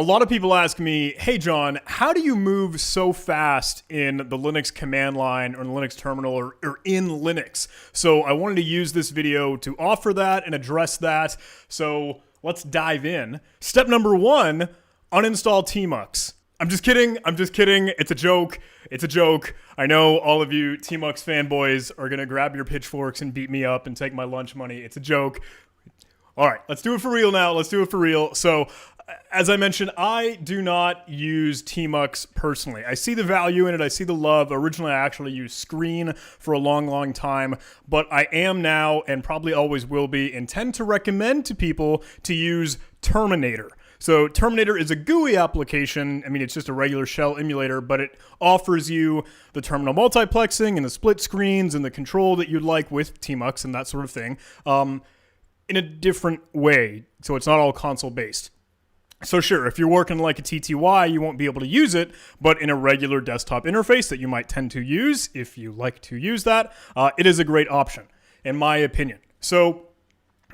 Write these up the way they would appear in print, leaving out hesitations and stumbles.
lot of people ask me, hey John, how do you move so fast in the Linux command line or in the Linux terminal or in Linux? So I wanted to use this video to offer that and address that. So let's dive in. Step number 1, uninstall tmux. I'm just kidding. It's a joke. It's a joke. I know all of you tmux fanboys are going to grab your pitchforks and beat me up and take my lunch money. It's a joke. All right, let's do it for real now. Let's do it for real. So, as I mentioned, I do not use tmux personally. I see the value in it. I see the love. Originally, I actually used Screen for a long, long time, but I am now and probably always will be intend to recommend to people to use Terminator. So Terminator is a GUI application. I mean, it's just a regular shell emulator, but it offers you the terminal multiplexing and the split screens and the control that you'd like with tmux and that sort of thing in a different way. So it's not all console based. So sure, if you're working like a TTY, you won't be able to use it, but in a regular desktop interface that you might tend to use, if you like to use that, it is a great option, in my opinion. So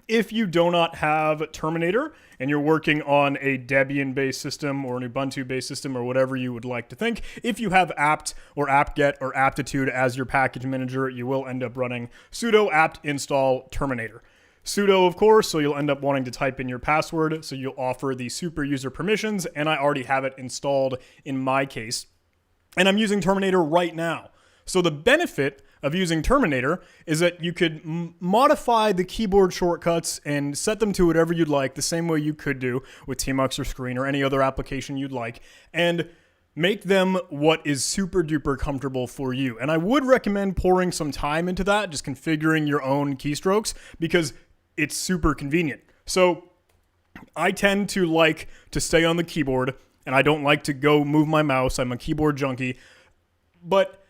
if you do not have Terminator and you're working on a Debian-based system or an Ubuntu-based system or whatever you would like to think, if you have apt or apt-get or aptitude as your package manager, you will end up running sudo apt install Terminator. Sudo, of course, so you'll end up wanting to type in your password, so you'll offer the super user permissions, and I already have it installed in my case. And I'm using Terminator right now. So the benefit of using Terminator is that you could modify the keyboard shortcuts and set them to whatever you'd like, the same way you could do with tmux or Screen or any other application you'd like, and make them what is super duper comfortable for you. And I would recommend pouring some time into that, just configuring your own keystrokes, because it's super convenient. So I tend to like to stay on the keyboard, and I don't like to go move my mouse. I'm a keyboard junkie, but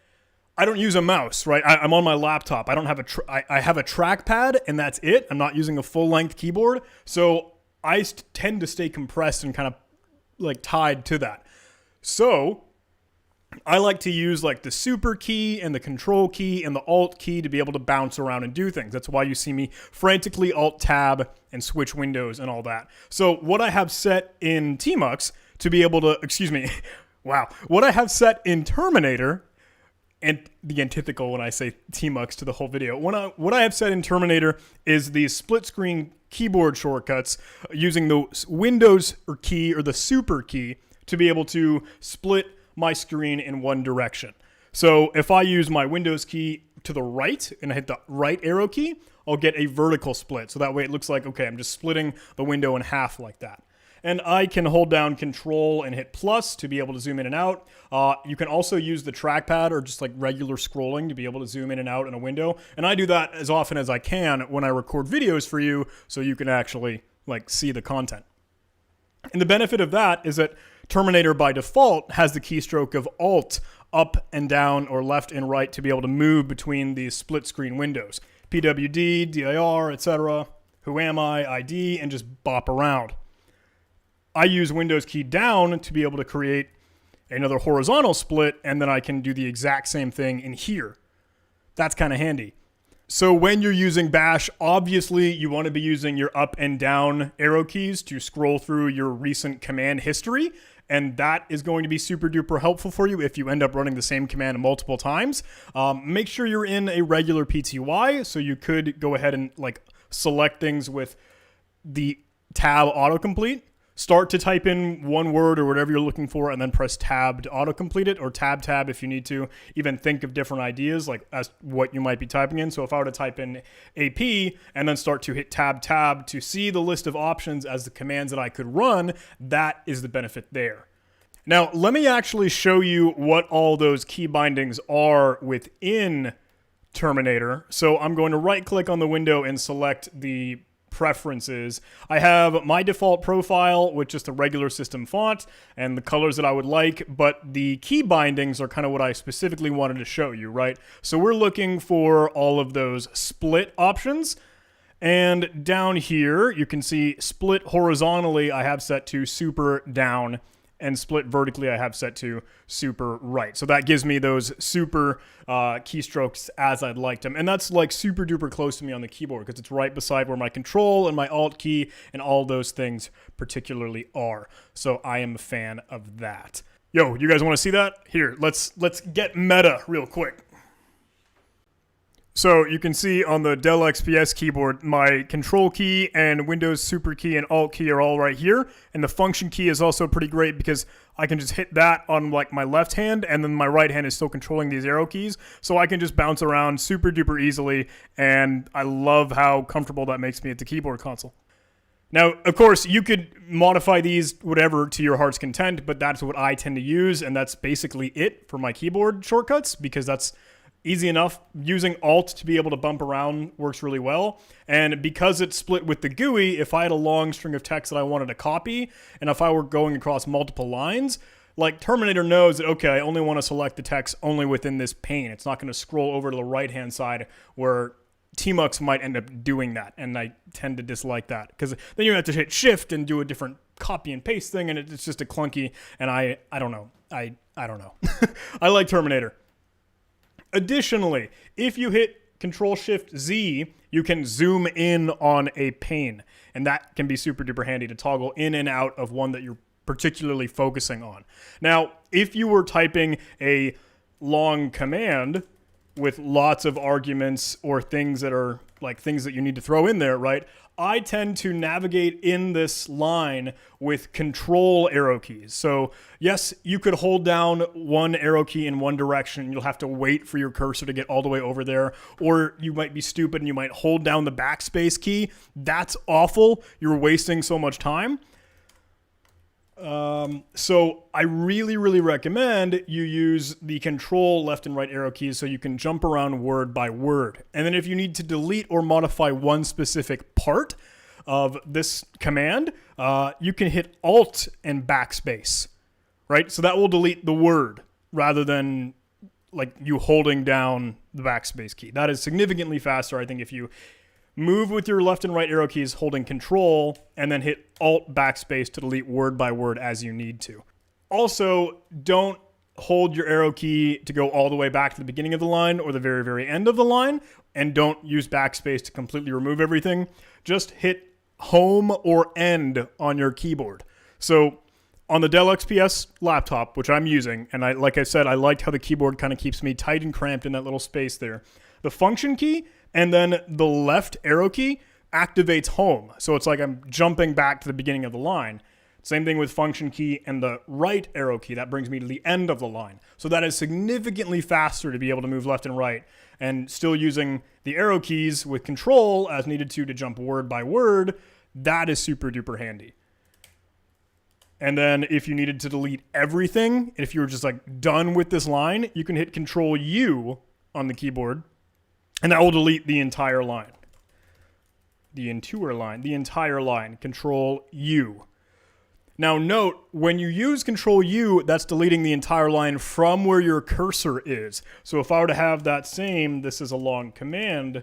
I don't use a mouse, right? I'm on my laptop. I don't have I have a trackpad, and that's it. I'm not using a full-length keyboard, so I tend to stay compressed and kind of like tied to that. So I like to use like the super key and the control key and the alt key to be able to bounce around and do things. That's why you see me frantically alt tab and switch windows and all that. So what I have set in tmux to be able to, what I have set in Terminator, and the antithetical when I say tmux to the whole video, what I have set in Terminator is the split screen keyboard shortcuts using the Windows key or the super key to be able to split my screen in one direction. So if I use my Windows key to the right and I hit the right arrow key, I'll get a vertical split. So that way it looks like, okay, I'm just splitting the window in half like that. And I can hold down Control and hit plus to be able to zoom in and out. You can also use the trackpad or just like regular scrolling to be able to zoom in and out in a window. And I do that as often as I can when I record videos for you, so you can actually like see the content. And the benefit of that is that Terminator by default has the keystroke of Alt up and down or left and right to be able to move between these split screen windows. PWD, DIR, etc. Who am I, ID, and just bop around. I use Windows key down to be able to create another horizontal split, and then I can do the exact same thing in here. That's kind of handy. So when you're using Bash, obviously you want to be using your up and down arrow keys to scroll through your recent command history, and that is going to be super duper helpful for you if you end up running the same command multiple times. Make sure you're in a regular PTY, so you could go ahead and like select things with the tab autocomplete. Start to type in one word or whatever you're looking for, and then press tab to autocomplete it, or tab if you need to. Even think of different ideas like as what you might be typing in. So if I were to type in AP and then start to hit tab to see the list of options as the commands that I could run, that is the benefit there. Now, let me actually show you what all those key bindings are within Terminator. So I'm going to right click on the window and select the preferences. I have my default profile with just a regular system font and the colors that I would like, but the key bindings are kind of what I specifically wanted to show you, right? So we're looking for all of those split options, and down here you can see split horizontally I have set to super down and split vertically I have set to super right. So that gives me those super keystrokes as I'd like them. And that's like super duper close to me on the keyboard because it's right beside where my control and my alt key and all those things particularly are. So I am a fan of that. Yo, you guys want to see that? Here, let's get meta real quick. So you can see on the Dell XPS keyboard, my control key and Windows super key and alt key are all right here. And the function key is also pretty great because I can just hit that on like my left hand and then my right hand is still controlling these arrow keys. So I can just bounce around super duper easily. And I love how comfortable that makes me at the keyboard console. Now, of course, you could modify these whatever to your heart's content, but that's what I tend to use. And that's basically it for my keyboard shortcuts because that's easy enough. Using Alt to be able to bump around works really well. And because it's split with the GUI, if I had a long string of text that I wanted to copy, and if I were going across multiple lines, like Terminator knows that, okay, I only want to select the text only within this pane. It's not going to scroll over to the right-hand side where Tmux might end up doing that. And I tend to dislike that because then you have to hit Shift and do a different copy and paste thing, and it's just a clunky, and I don't know. I don't know. I like Terminator. Additionally, if you hit Control-Shift-Z, you can zoom in on a pane, and that can be super duper handy to toggle in and out of one that you're particularly focusing on. Now, if you were typing a long command with lots of arguments or things that are like things that you need to throw in there, right? I tend to navigate in this line with control arrow keys. So yes, you could hold down one arrow key in one direction. You'll have to wait for your cursor to get all the way over there. Or you might be stupid and you might hold down the backspace key. That's awful. You're wasting so much time. So I really, really recommend you use the control left and right arrow keys so you can jump around word by word. And then if you need to delete or modify one specific part of this command, you can hit Alt and backspace, right? So that will delete the word rather than like you holding down the backspace key. That is significantly faster, I think, if you move with your left and right arrow keys holding control and then hit Alt backspace to delete word by word as you need to. Also, don't hold your arrow key to go all the way back to the beginning of the line or the very, very end of the line, and don't use backspace to completely remove everything. Just hit Home or End on your keyboard. So on the Dell XPS laptop, which I'm using, and like I said, I liked how the keyboard kind of keeps me tight and cramped in that little space there. The function key and then the left arrow key activates home. So it's like I'm jumping back to the beginning of the line. Same thing with function key and the right arrow key. That brings me to the end of the line. So that is significantly faster to be able to move left and right and still using the arrow keys with control as needed to jump word by word. That is super duper handy. And then if you needed to delete everything, if you were just like done with this line, you can hit Control U on the keyboard. And that will delete the entire line. The entire line, Control U. Now note, when you use Control U, that's deleting the entire line from where your cursor is. So if I were to have that same, this is a long command,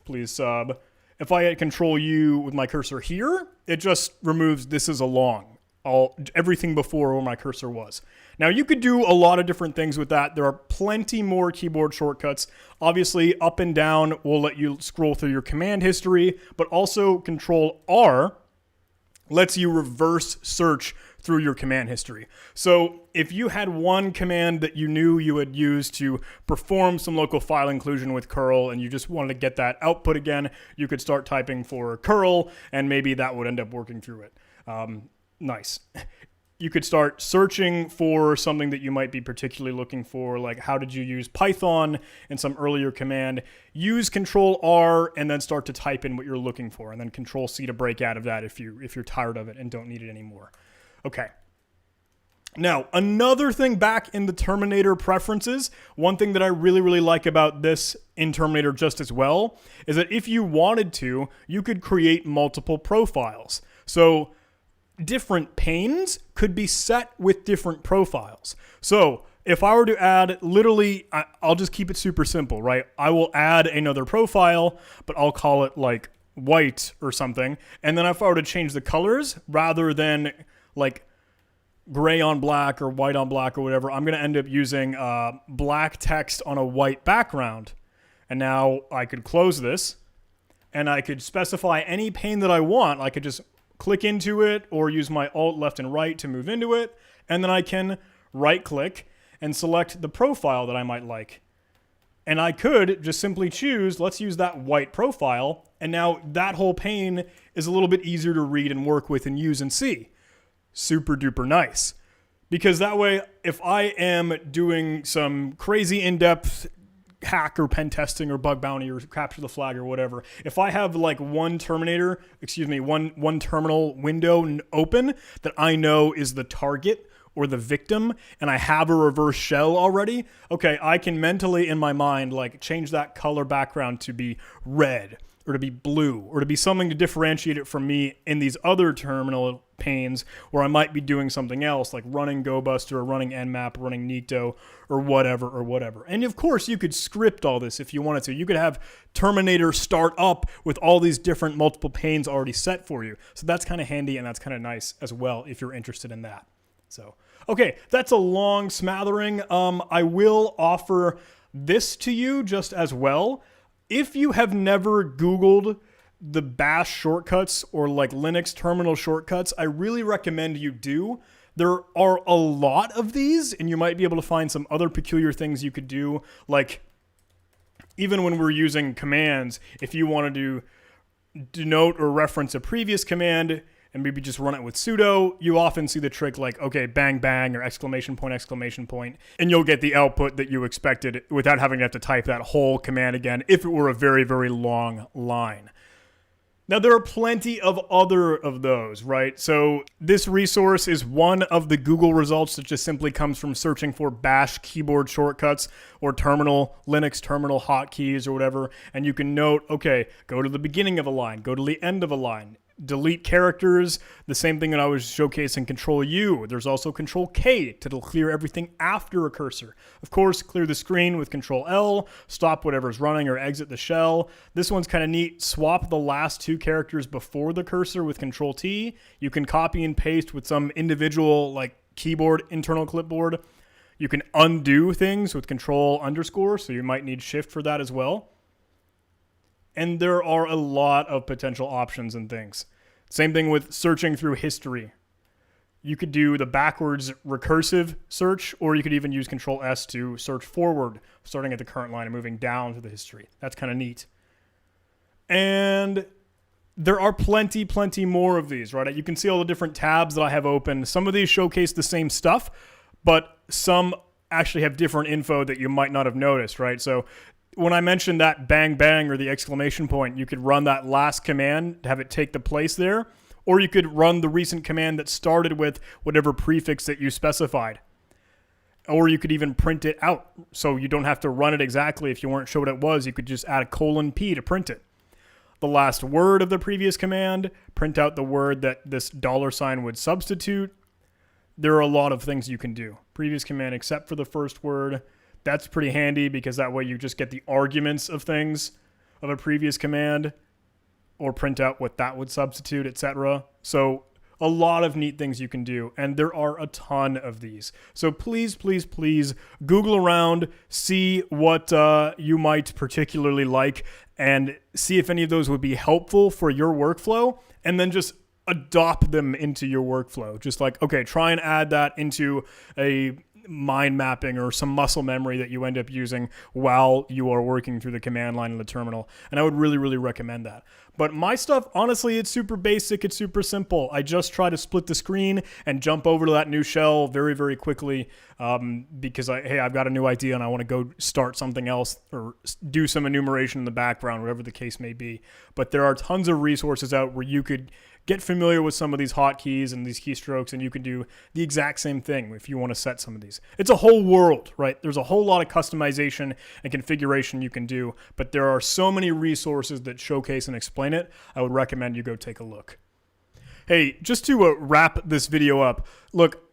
please sub. If I hit Control U with my cursor here, it just removes this is a long. Everything before where my cursor was. Now you could do a lot of different things with that. There are plenty more keyboard shortcuts. Obviously up and down will let you scroll through your command history, but also Control R lets you reverse search through your command history. So if you had one command that you knew you would use to perform some local file inclusion with curl and you just wanted to get that output again, you could start typing for curl and maybe that would end up working through it. Nice. You could start searching for something that you might be particularly looking for, like how did you use Python in some earlier command. Use Control R and then start to type in what you're looking for, and then Control C to break out of that if you're tired of it and don't need it anymore. Okay. Now, another thing back in the Terminator preferences, one thing that I really, really like about this in Terminator just as well, is that if you wanted to, you could create multiple profiles. So different panes could be set with different profiles. So if I were to add, literally, I'll just keep it super simple, right? I will add another profile, but I'll call it like white or something. And then if I were to change the colors, rather than like gray on black or white on black or whatever, I'm going to end up using black text on a white background. And now I could close this and I could specify any pane that I want. I could just click into it or use my Alt left and right to move into it. And then I can right click and select the profile that I might like. And I could just simply choose, let's use that white profile. And now that whole pane is a little bit easier to read and work with and use and see. Super duper nice. Because that way, if I am doing some crazy in-depth hack or pen testing or bug bounty or capture the flag or whatever, if I have like one terminal window open that I know is the target or the victim, and I have a reverse shell already, okay, I can mentally in my mind like change that color background to be red or to be blue or to be something to differentiate it from me in these other terminal panes where I might be doing something else like running GoBuster or running Nmap, running Nikto or whatever. And of course you could script all this if you wanted to. You could have Terminator start up with all these different multiple panes already set for you. So that's kind of handy and that's kind of nice as well if you're interested in that. So, okay, that's a long smattering. I will offer this to you just as well. If you have never Googled the bash shortcuts or like Linux terminal shortcuts, I really recommend you do. There are a lot of these, and you might be able to find some other peculiar things you could do. Like, even when we're using commands, if you wanted to denote or reference a previous command and maybe just run it with sudo, you often see the trick like, okay, bang, bang, or exclamation point, and you'll get the output that you expected without having to have to type that whole command again if it were a very, very long line. Now, there are plenty of other of those, right? So this resource is one of the Google results that just simply comes from searching for bash keyboard shortcuts or Linux terminal hotkeys or whatever. And you can note, okay, go to the beginning of a line, go to the end of a line. Delete characters, the same thing that I was showcasing Control U. There's also Control K to clear everything after a cursor. Of course, clear the screen with Control L, stop whatever's running or exit the shell. This one's kind of neat. Swap the last two characters before the cursor with Control T. You can copy and paste with some individual like keyboard, internal clipboard. You can undo things with Control _, so you might need Shift for that as well. And there are a lot of potential options and things. Same thing with searching through history. You could do the backwards recursive search, or you could even use Control S to search forward, starting at the current line and moving down to the history. That's kind of neat. And there are plenty more of these, right? You can see all the different tabs that I have open. Some of these showcase the same stuff, but some actually have different info that you might not have noticed, right? So when I mentioned that bang bang or the exclamation point, you could run that last command to have it take the place there, or you could run the recent command that started with whatever prefix that you specified. Or you could even print it out, so you don't have to run it exactly. If you weren't sure what it was, you could just add a :p to print it. The last word of the previous command, print out the word that this $ would substitute. There are a lot of things you can do. Previous command except for the first word. That's pretty handy because that way you just get the arguments of things of a previous command or print out what that would substitute, etc. So a lot of neat things you can do, and there are a ton of these. So please Google around, see what you might particularly like, and see if any of those would be helpful for your workflow, and then just adopt them into your workflow. Just like, okay, try and add that into a mind mapping or some muscle memory that you end up using while you are working through the command line in the terminal. And I would really recommend that. But my stuff, honestly, it's super basic. It's super simple. I just try to split the screen and jump over to that new shell very quickly because I've got a new idea and I want to go start something else or do some enumeration in the background, whatever the case may be. But there are tons of resources out where you could get familiar with some of these hotkeys and these keystrokes, and you can do the exact same thing if you want to set some of these. It's a whole world, right? There's a whole lot of customization and configuration you can do, but there are so many resources that showcase and explain it. I would recommend you go take a look. Hey, just to wrap this video up, look,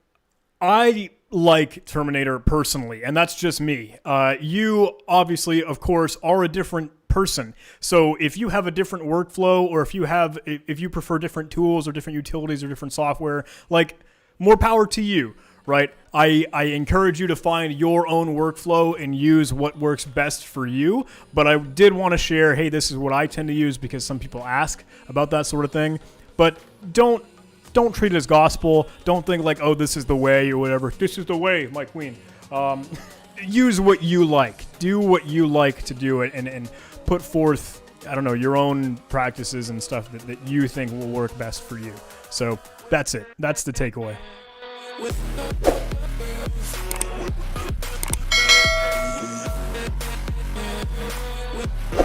I like Terminator personally, and that's just me. You obviously, of course, are a different person. So if you have a different workflow, or if you prefer different tools or different utilities or different software, like, more power to you, right? I encourage you to find your own workflow and use what works best for you. But I did want to share, hey, this is what I tend to use because some people ask about that sort of thing. But don't treat it as gospel. Don't think like, oh, this is the way or whatever. This is the way, my queen. Use what you like. Do what you like to do it and put forth, I don't know, your own practices and stuff that you think will work best for you. So that's it. That's the takeaway.